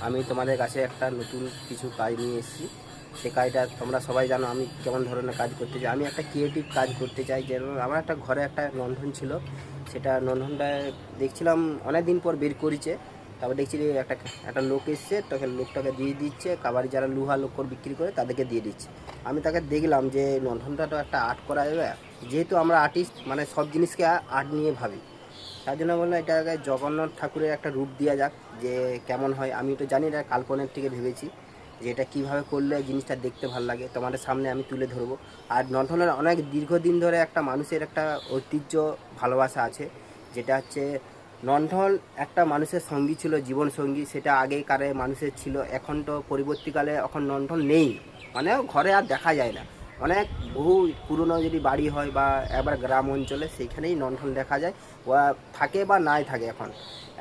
আমি তোমাদের কাছে একটা নতুন কিছু কাজ নিয়ে এসেছি। সে কাজটা তোমরা সবাই জানো আমি কেমন ধরনের কাজ করতে চাই। আমি একটা ক্রিয়েটিভ কাজ করতে চাই। যেমন আমার একটা ঘরে একটা রন্ধন ছিল, সেটা রন্ধনটা দেখছিলাম অনেক দিন পর বের করেছে। তারপর দেখছি যে একটা একটা লোক এসছে, তোকে লোকটাকে দিয়ে দিচ্ছে, কাবাডি যারা লোহা লোকর বিক্রি করে তাদেরকে দিয়ে দিচ্ছে। আমি তাকে দেখলাম যে রন্ধনটা তো একটা আর্ট করা যাবে, যেহেতু আমরা আর্টিস্ট, মানে সব জিনিসকে আর্ট নিয়ে ভাবি। তার জন্য বললাম এটাকে জগন্নাথ ঠাকুরের একটা রূপ দেওয়া যাক, যে কেমন হয়। আমি তো জানি এটা কাল্পনিক থেকে ভেবেছি যে এটা কীভাবে করলে জিনিসটা দেখতে ভালো লাগে, তোমাদের সামনে আমি তুলে ধরবো। আর নটনের অনেক দীর্ঘদিন ধরে একটা মানুষের একটা ঐতিহ্য ভালোবাসা আছে, যেটা হচ্ছে লণ্ঠন একটা মানুষের সঙ্গী ছিল, জীবন সঙ্গী। সেটা আগেকারে মানুষের ছিল, এখন তো পরবর্তীকালে এখন লণ্ঠন নেই, মানে ঘরে আর দেখা যায় না। অনেক বহু পুরনো যদি বাড়ি হয় বা একবার গ্রাম অঞ্চলে, সেইখানেই লণ্ঠন দেখা যায়। ওরা থাকে বা নাই থাকে। এখন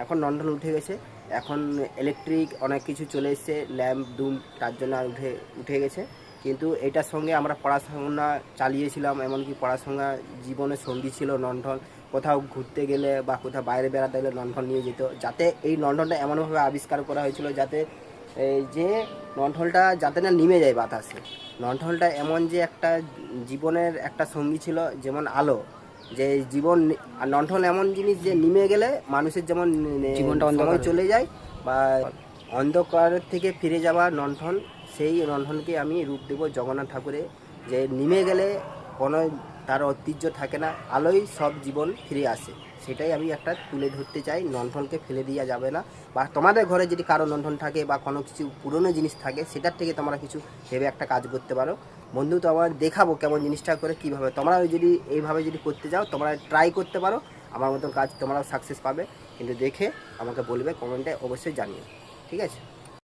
এখন লণ্ঠন উঠে গেছে, এখন ইলেকট্রিক অনেক কিছু চলে এসছে, ল্যাম্প ডুম, তার জন্য উঠে উঠে গেছে। কিন্তু এটার সঙ্গে আমরা পড়াশোনা চালিয়েছিলাম, এমনকি পড়াশোনা জীবনের সঙ্গী ছিল লণ্ঠন। কোথাও ঘুরতে গেলে বা কোথাও বাইরে বেড়াতে গেলে লণ্ঠন নিয়ে যেত। যাতে এই লণ্ঠনটা এমনভাবে আবিষ্কার করা হয়েছিল যাতে এই যে লণ্ঠনটা যাতে না নিমে যায় বাতাসে। লণ্ঠনটা এমন যে একটা জীবনের একটা সঙ্গী ছিল, যেমন আলো, যে জীবন। আর লণ্ঠন এমন জিনিস যে নিমে গেলে মানুষের যেমন জীবনটা সময় অন্ধকার চলে যায় বা অন্ধকারের থেকে ফিরে যাওয়া লণ্ঠন, সেই লণ্ঠনকে আমি রূপ দেব জগন্নাথ ঠাকুরে। যে নিমে গেলে কোনো তার ঐতিহ্য থাকে না, আলোয় সব জীবন ফিরে আসে। সেটাই আমি একটা তুলে ধরতে চাই। লণ্ঠনকে ফেলে দেওয়া যাবে না। বা তোমাদের ঘরে যদি কারো লণ্ঠন থাকে বা কোনো কিছু পুরনো জিনিস থাকে, সেটার থেকে তোমরা কিছু ভেবে একটা কাজ করতে পারো। বন্ধু, তো আমার দেখাবো কেমন জিনিসটা করে কীভাবে তোমরা যদি এইভাবে যদি করতে যাও, তোমরা ট্রাই করতে পারো। আমার মতন কাজ তোমরাও সাকসেস পাবে। কিন্তু দেখে আমাকে বলবে, কমেন্টে অবশ্যই জানিও। ঠিক আছে?